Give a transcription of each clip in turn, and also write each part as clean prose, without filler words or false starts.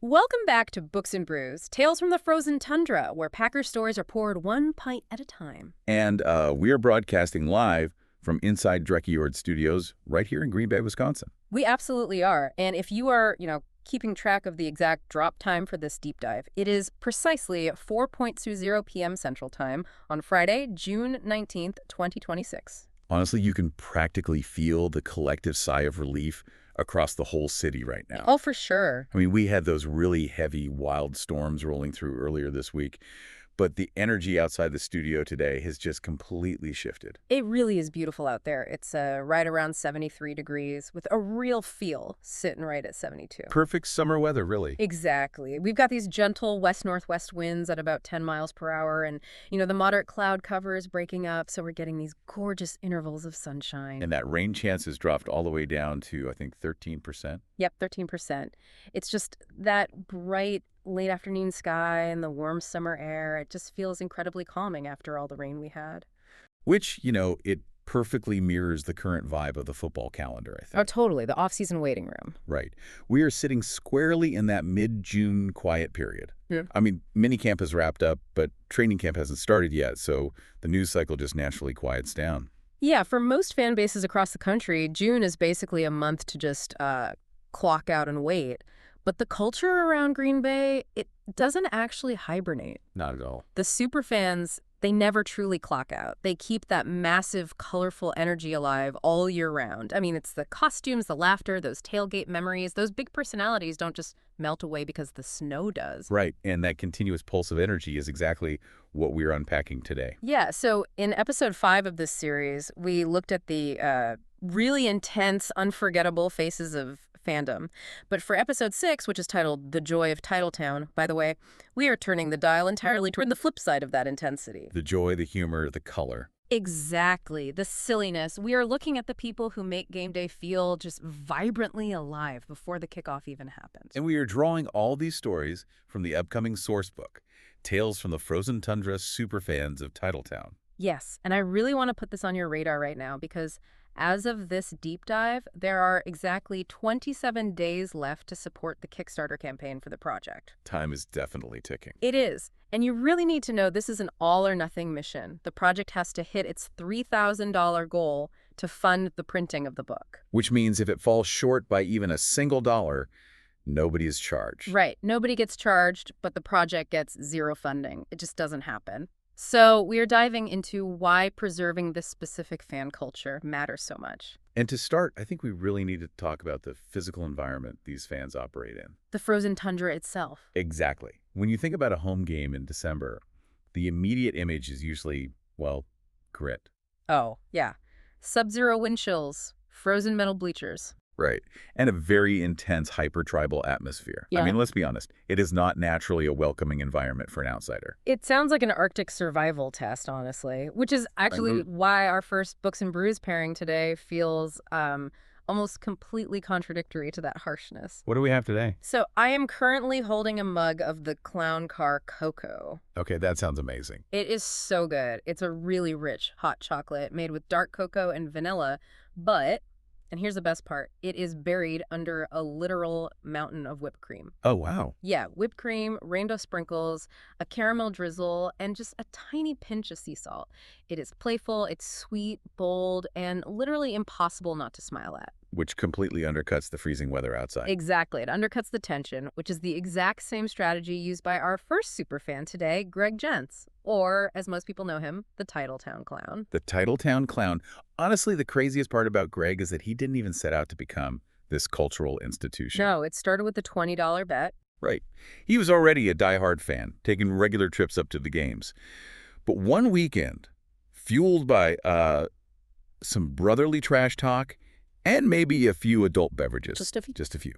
Welcome back to Books and Brews, Tales from the Frozen Tundra, where Packer stories are poured one pint at a time. And we are broadcasting live from inside Dreckiord Studios right here in Green Bay, Wisconsin. We absolutely are. And if you are, keeping track of the exact drop time for this deep dive, it is precisely 4:20 p.m. Central Time on Friday, June 19th, 2026. Honestly, you can practically feel the collective sigh of relief across the whole city right now. Oh, for sure. I mean, we had those really heavy, wild storms rolling through earlier this week, but the energy outside the studio today has just completely shifted. It really is beautiful out there. It's right around 73 degrees with a real feel sitting right at 72. Perfect summer weather, really. Exactly. We've got these gentle west-northwest winds at about 10 miles per hour, and, the moderate cloud cover is breaking up, so we're getting these gorgeous intervals of sunshine. And that rain chance has dropped all the way down to, I think, 13%. Yep, 13%. It's just that bright late afternoon sky and the warm summer air. It just feels incredibly calming after all the rain we had. Which, it perfectly mirrors the current vibe of the football calendar, I think. Oh, totally. The off-season waiting room. Right. We are sitting squarely in that mid-June quiet period. Yeah. I mean, minicamp has wrapped up, but training camp hasn't started yet, so the news cycle just naturally quiets down. Yeah, for most fan bases across the country, June is basically a month to just clock out and wait. But the culture around Green Bay, it doesn't actually hibernate. Not at all. The superfans, they never truly clock out. They keep that massive, colorful energy alive all year round. I mean, it's the costumes, the laughter, those tailgate memories. Those big personalities don't just melt away because the snow does. Right, and that continuous pulse of energy is exactly what we're unpacking today. Yeah, so in episode 5 of this series, we looked at the really intense, unforgettable faces of fandom. But for episode 6, which is titled The Joy of Titletown, by the way, we are turning the dial entirely toward the flip side of that intensity. The joy, the humor, the color. Exactly. The silliness. We are looking at the people who make game day feel just vibrantly alive before the kickoff even happens. And we are drawing all these stories from the upcoming source book, Tales from the Frozen Tundra Superfans of Titletown. Yes, and I really want to put this on your radar right now because as of this deep dive, there are exactly 27 days left to support the Kickstarter campaign for the project. Time is definitely ticking. It is. And you really need to know this is an all-or-nothing mission. The project has to hit its $3,000 goal to fund the printing of the book. Which means if it falls short by even a single dollar, nobody is charged. Right. Nobody gets charged, but the project gets zero funding. It just doesn't happen. So we are diving into why preserving this specific fan culture matters so much. And to start, I think we really need to talk about the physical environment these fans operate in. The frozen tundra itself. Exactly. When you think about a home game in December, the immediate image is usually, well, grit. Oh, yeah. Sub-zero wind chills, frozen metal bleachers. Right. And a very intense hyper-tribal atmosphere. Yeah. I mean, let's be honest. It is not naturally a welcoming environment for an outsider. It sounds like an Arctic survival test, honestly, which is actually why our first Books and Brews pairing today feels almost completely contradictory to that harshness. What do we have today? So I am currently holding a mug of the Clown Car Cocoa. Okay, that sounds amazing. It is so good. It's a really rich hot chocolate made with dark cocoa and vanilla, but... and here's the best part. It is buried under a literal mountain of whipped cream. Oh, wow. Yeah, whipped cream, rainbow sprinkles, a caramel drizzle, and just a tiny pinch of sea salt. It is playful, it's sweet, bold, and literally impossible not to smile at. Which completely undercuts the freezing weather outside. Exactly. It undercuts the tension, which is the exact same strategy used by our first superfan today, Greg Jenss, or, as most people know him, the Titletown Clown. The Titletown Clown. Honestly, the craziest part about Greg is that he didn't even set out to become this cultural institution. No, it started with the $20 bet. Right. He was already a diehard fan, taking regular trips up to the games. But one weekend, fueled by some brotherly trash talk and maybe a few adult beverages. Just a few. Just a few.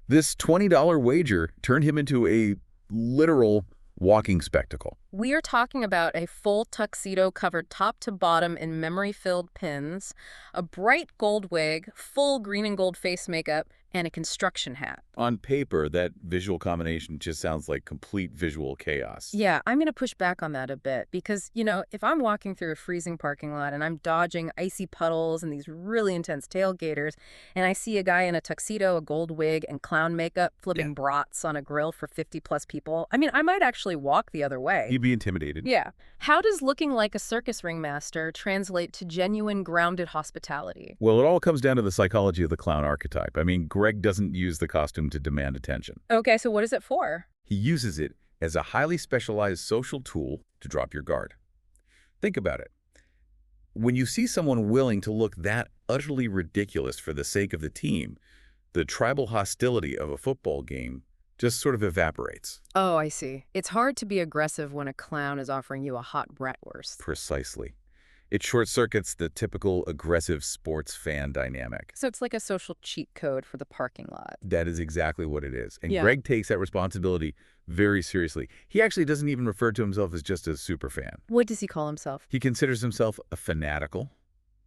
This $20 wager turned him into a literal walking spectacle. We are talking about a full tuxedo covered top to bottom in memory-filled pins, a bright gold wig, full green and gold face makeup, and a construction hat. On paper, that visual combination just sounds like complete visual chaos. Yeah, I'm going to push back on that a bit because, if I'm walking through a freezing parking lot and I'm dodging icy puddles and these really intense tailgaters, and I see a guy in a tuxedo, a gold wig, and clown makeup flipping brats on a grill for 50-plus people, I might actually walk the other way. You'd be intimidated. Yeah. How does looking like a circus ringmaster translate to genuine, grounded hospitality? Well, it all comes down to the psychology of the clown archetype. Greg doesn't use the costume to demand attention. Okay, so what is it for? He uses it as a highly specialized social tool to drop your guard. Think about it. When you see someone willing to look that utterly ridiculous for the sake of the team, the tribal hostility of a football game just sort of evaporates. Oh, I see. It's hard to be aggressive when a clown is offering you a hot bratwurst. Precisely. It short-circuits the typical aggressive sports fan dynamic. So it's like a social cheat code for the parking lot. That is exactly what it is. And Yeah. Greg takes that responsibility very seriously. He actually doesn't even refer to himself as just a superfan. What does he call himself? He considers himself a fanatical,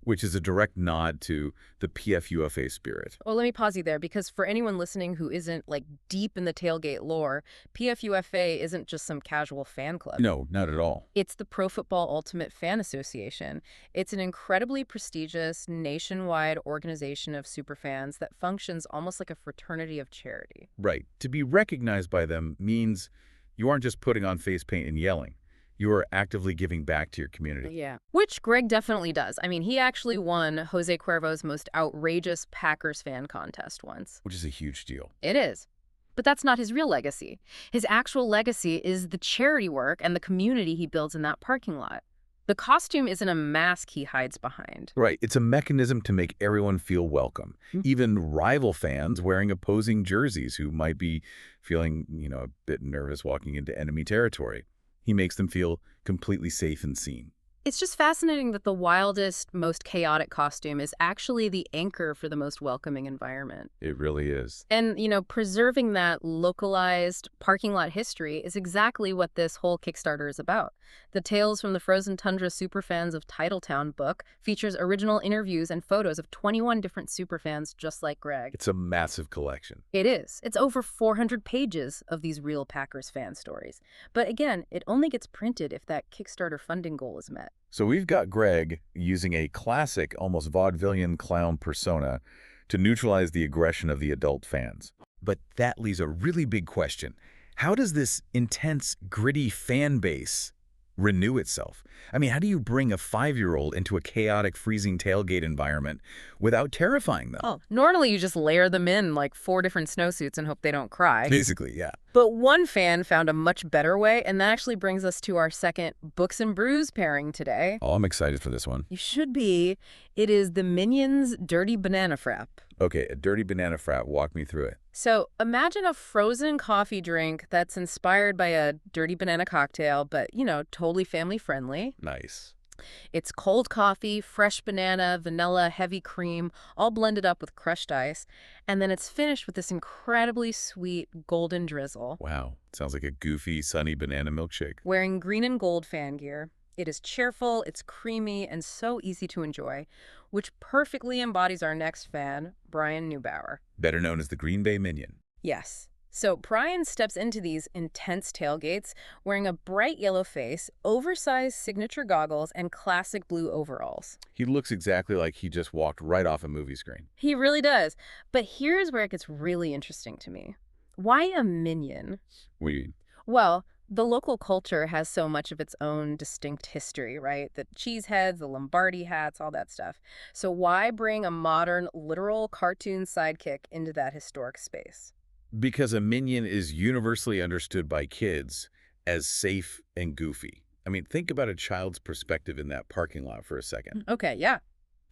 which is a direct nod to the PFUFA spirit. Well, let me pause you there because for anyone listening who isn't deep in the tailgate lore, PFUFA isn't just some casual fan club. No, not at all. It's the Pro Football Ultimate Fan Association. It's an incredibly prestigious nationwide organization of superfans that functions almost like a fraternity of charity. Right. To be recognized by them means you aren't just putting on face paint and yelling. You are actively giving back to your community. Yeah. Which Greg definitely does. He actually won Jose Cuervo's most outrageous Packers fan contest once. Which is a huge deal. It is. But that's not his real legacy. His actual legacy is the charity work and the community he builds in that parking lot. The costume isn't a mask he hides behind. Right. It's a mechanism to make everyone feel welcome. Even rival fans wearing opposing jerseys who might be feeling, a bit nervous walking into enemy territory. He makes them feel completely safe and seen. It's just fascinating that the wildest, most chaotic costume is actually the anchor for the most welcoming environment. It really is. And, preserving that localized parking lot history is exactly what this whole Kickstarter is about. The Tales from the Frozen Tundra Superfans of Titletown book features original interviews and photos of 21 different superfans just like Greg. It's a massive collection. It is. It's over 400 pages of these real Packers fan stories. But again, it only gets printed if that Kickstarter funding goal is met. So we've got Greg using a classic, almost vaudevillian clown persona to neutralize the aggression of the adult fans. But that leaves a really big question. How does this intense, gritty fan base renew itself? How do you bring a 5-year-old into a chaotic, freezing tailgate environment without terrifying them? Oh, normally you just layer them in 4 different snowsuits and hope they don't cry. Basically, yeah. But one fan found a much better way, and that actually brings us to our second Books and Brews pairing today. Oh, I'm excited for this one. You should be. It is the Minions Dirty Banana Frap. Okay, a dirty banana frap. Walk me through it. So imagine a frozen coffee drink that's inspired by a dirty banana cocktail, but, totally family friendly. Nice. It's cold coffee, fresh banana, vanilla, heavy cream, all blended up with crushed ice. And then it's finished with this incredibly sweet golden drizzle. Wow. Sounds like a goofy, sunny banana milkshake. Wearing green and gold fan gear. It is cheerful, it's creamy, and so easy to enjoy, which perfectly embodies our next fan, Brian Neubauer. Better known as the Green Bay Minion. Yes. So Brian steps into these intense tailgates wearing a bright yellow face, oversized signature goggles, and classic blue overalls. He looks exactly like he just walked right off a movie screen. He really does. But here's where it gets really interesting to me. Why a minion? What do you mean? Well, the local culture has so much of its own distinct history, right? The cheeseheads, the Lombardi hats, all that stuff. So why bring a modern, literal cartoon sidekick into that historic space? Because a minion is universally understood by kids as safe and goofy. Think about a child's perspective in that parking lot for a second. Okay, yeah.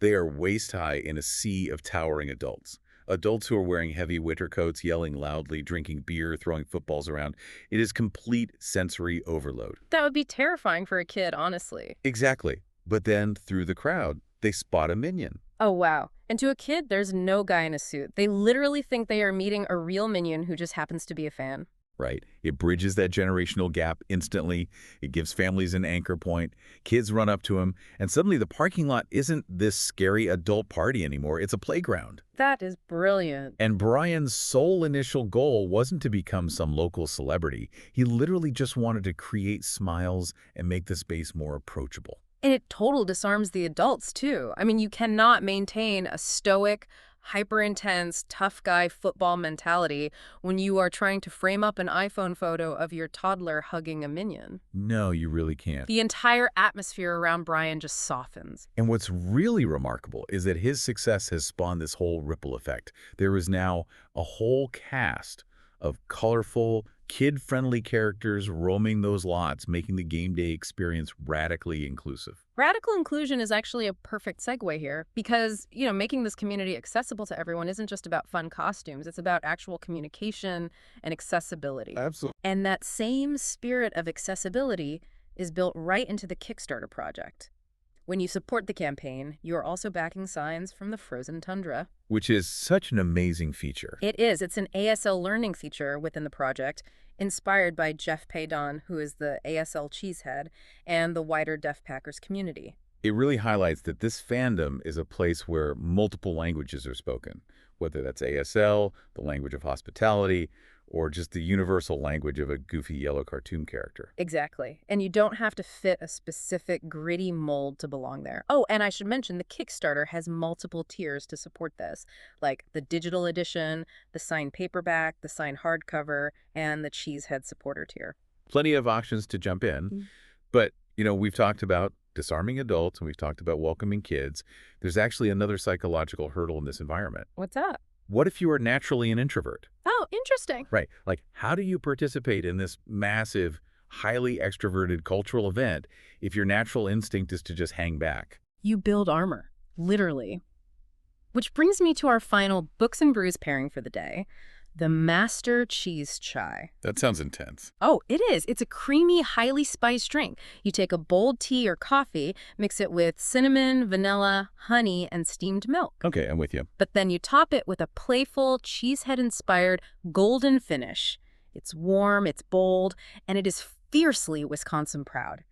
They are waist-high in a sea of towering adults. Adults who are wearing heavy winter coats, yelling loudly, drinking beer, throwing footballs around. It is complete sensory overload. That would be terrifying for a kid, honestly. Exactly. But then, through the crowd, they spot a minion. Oh, wow. And to a kid, there's no guy in a suit. They literally think they are meeting a real minion who just happens to be a fan. right? It bridges that generational gap instantly. It gives families an anchor point. Kids run up to him, and suddenly the parking lot isn't this scary adult party anymore. It's a playground. That is brilliant. And Brian's sole initial goal wasn't to become some local celebrity. He literally just wanted to create smiles and make the space more approachable. And it total disarms the adults, too. I mean, you cannot maintain a stoic, hyper-intense, tough guy football mentality when you are trying to frame up an iPhone photo of your toddler hugging a minion. No, you really can't. The entire atmosphere around Brian just softens. And what's really remarkable is that his success has spawned this whole ripple effect. There is now a whole cast of colorful, kid-friendly characters roaming those lots, making the game day experience radically inclusive. Radical inclusion is actually a perfect segue here because, making this community accessible to everyone isn't just about fun costumes. It's about actual communication and accessibility. Absolutely. And that same spirit of accessibility is built right into the Kickstarter project. When you support the campaign, you are also backing signs from the Frozen Tundra. Which is such an amazing feature. It is. It's an ASL learning feature within the project, inspired by Jeff Paydon, who is the ASL cheesehead, and the wider Deaf Packers community. It really highlights that this fandom is a place where multiple languages are spoken, whether that's ASL, the language of hospitality, or just the universal language of a goofy yellow cartoon character. Exactly. And you don't have to fit a specific gritty mold to belong there. Oh, and I should mention the Kickstarter has multiple tiers to support this, like the digital edition, the signed paperback, the signed hardcover, and the cheesehead supporter tier. Plenty of options to jump in, but, we've talked about disarming adults and we've talked about welcoming kids. There's actually another psychological hurdle in this environment. What's that? What if you are naturally an introvert? Oh, interesting. Right. Like, how do you participate in this massive, highly extroverted cultural event if your natural instinct is to just hang back? You build armor, literally. Which brings me to our final Books and Brews pairing for the day, the Master Cheese Chai. That sounds intense. Oh, it is. It's a creamy, highly spiced drink. You take a bold tea or coffee, mix it with cinnamon, vanilla, honey, and steamed milk. Okay, I'm with you. But then you top it with a playful, cheesehead-inspired golden finish. It's warm, it's bold, and it is fiercely Wisconsin-proud.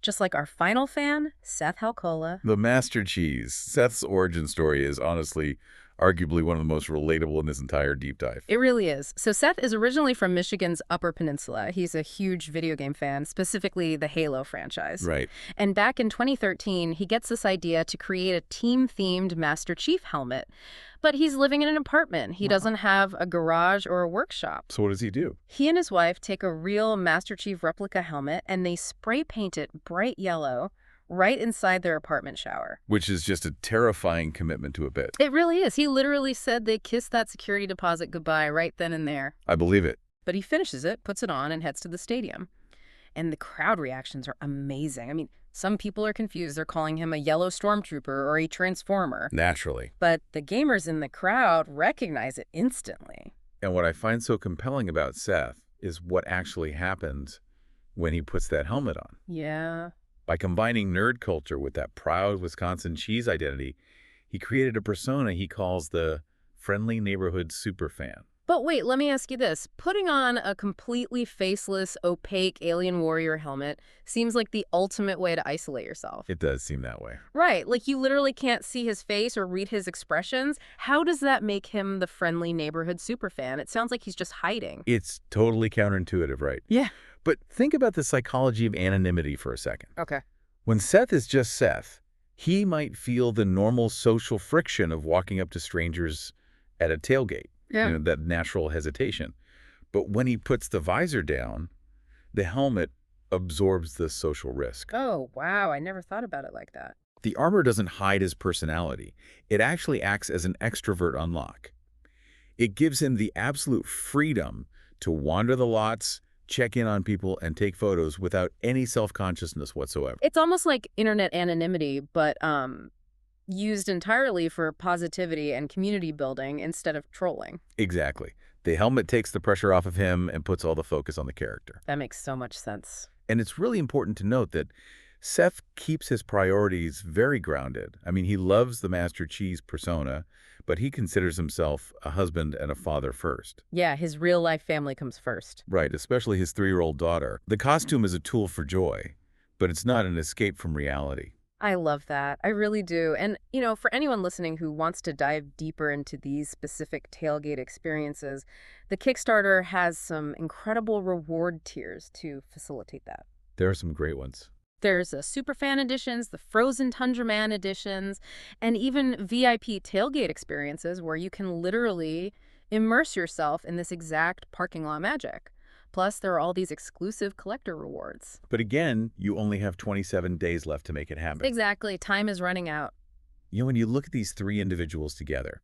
Just like our final fan, Seth Halkola. The Master Cheese. Seth's origin story is honestly arguably one of the most relatable in this entire deep dive. It really is. So Seth is originally from Michigan's Upper Peninsula. He's a huge video game fan, specifically the Halo franchise. Right. And back in 2013, he gets this idea to create a team-themed Master Chief helmet. But he's living in an apartment. He doesn't have a garage or a workshop. So what does he do? He and his wife take a real Master Chief replica helmet and they spray paint it bright yellow right inside their apartment shower. Which is just a terrifying commitment to a bit. It really is. He literally said they kissed that security deposit goodbye right then and there. I believe it. But he finishes it, puts it on, and heads to the stadium. And the crowd reactions are amazing. I mean, some people are confused. They're calling him a yellow stormtrooper or a transformer. Naturally. But the gamers in the crowd recognize it instantly. And what I find so compelling about Seth is what actually happens when he puts that helmet on. Yeah. By combining nerd culture with that proud Wisconsin cheese identity, he created a persona he calls the friendly neighborhood superfan. But wait, let me ask you this. Putting on a completely faceless, opaque alien warrior helmet seems like the ultimate way to isolate yourself. It does seem that way. Right, like you literally can't see his face or read his expressions. How does that make him the friendly neighborhood superfan? It sounds like he's just hiding. It's totally counterintuitive, right? Yeah. But think about the psychology of anonymity for a second. Okay. When Seth is just Seth, he might feel the normal social friction of walking up to strangers at a tailgate. Yeah. That natural hesitation. But when he puts the visor down, the helmet absorbs the social risk. Oh, wow. I never thought about it like that. The armor doesn't hide his personality. It actually acts as an extrovert unlock. It gives him the absolute freedom to wander the lots, check in on people, and take photos without any self-consciousness whatsoever. It's almost like internet anonymity, but used entirely for positivity and community building instead of trolling. Exactly. The helmet takes the pressure off of him and puts all the focus on the character. That makes so much sense. And it's really important to note that Seth keeps his priorities very grounded. I mean, he loves the Master Cheese persona, but he considers himself a husband and a father first. Yeah, his real-life family comes first. Right, especially his 3-year-old daughter. The costume is a tool for joy, but it's not an escape from reality. I love that. I really do. And, for anyone listening who wants to dive deeper into these specific tailgate experiences, the Kickstarter has some incredible reward tiers to facilitate that. There are some great ones. There's Superfan editions, the Frozen Tundra Man editions, and even VIP tailgate experiences where you can literally immerse yourself in this exact parking lot magic. Plus, there are all these exclusive collector rewards. But again, you only have 27 days left to make it happen. Exactly. Time is running out. When you look at these 3 individuals together,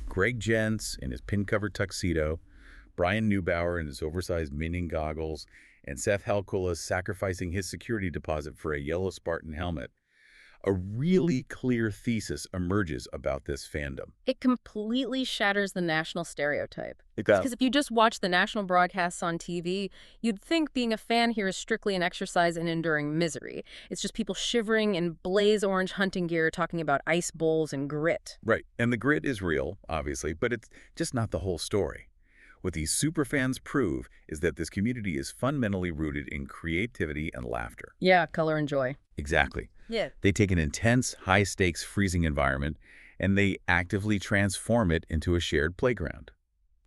Greg Jenss in his pin-covered tuxedo, Brian Neubauer in his oversized Minion goggles, and Seth Halkola sacrificing his security deposit for a yellow Spartan helmet, a really clear thesis emerges about this fandom. It completely shatters the national stereotype. Because Because if you just watch the national broadcasts on TV, you'd think being a fan here is strictly an exercise in enduring misery. It's just people shivering in blaze orange hunting gear talking about ice bowls and grit. Right, and the grit is real, obviously, but it's just not the whole story. What these superfans prove is that this community is fundamentally rooted in creativity and laughter. Yeah, color and joy. Exactly. Yeah. They take an intense, high-stakes, freezing environment, and they actively transform it into a shared playground.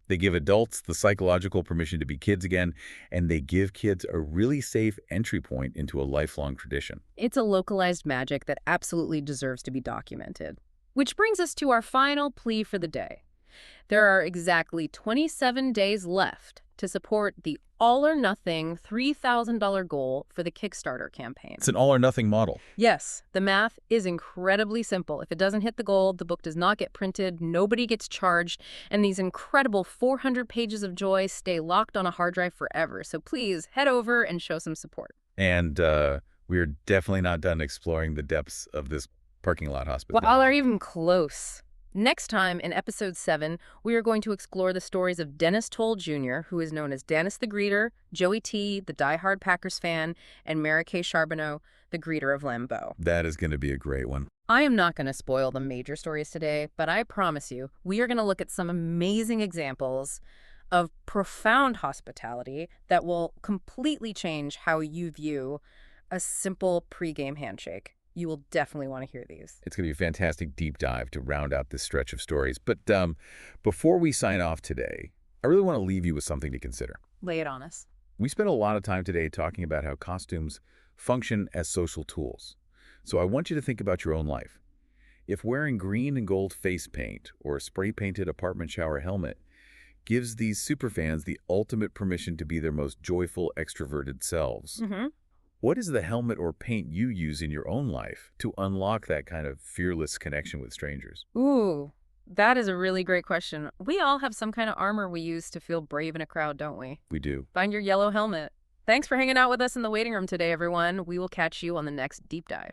They give adults the psychological permission to be kids again, and they give kids a really safe entry point into a lifelong tradition. It's a localized magic that absolutely deserves to be documented. Which brings us to our final plea for the day. There are exactly 27 days left to support the all-or-nothing $3,000 goal for the Kickstarter campaign. It's an all-or-nothing model. Yes, the math is incredibly simple. If it doesn't hit the goal, the book does not get printed, nobody gets charged, and these incredible 400 pages of joy stay locked on a hard drive forever. So please head over and show some support. And we're definitely not done exploring the depths of this parking lot hospital. Well, are even close. Next time, in Episode 7, we are going to explore the stories of Denni Towle Jr., who is known as Dennis the Greeter, Joey T., the diehard Packers fan, and Mary Kay Charbonneau, the greeter of Lambeau. That is going to be a great one. I am not going to spoil the major stories today, but I promise you, we are going to look at some amazing examples of profound hospitality that will completely change how you view a simple pregame handshake. You will definitely want to hear these. It's going to be a fantastic deep dive to round out this stretch of stories. But before we sign off today, I really want to leave you with something to consider. Lay it on us. We spent a lot of time today talking about how costumes function as social tools. So I want you to think about your own life. If wearing green and gold face paint or a spray-painted apartment shower helmet gives these superfans the ultimate permission to be their most joyful, extroverted selves, what is the helmet or paint you use in your own life to unlock that kind of fearless connection with strangers? Ooh, that is a really great question. We all have some kind of armor we use to feel brave in a crowd, don't we? We do. Find your yellow helmet. Thanks for hanging out with us in the waiting room today, everyone. We will catch you on the next deep dive.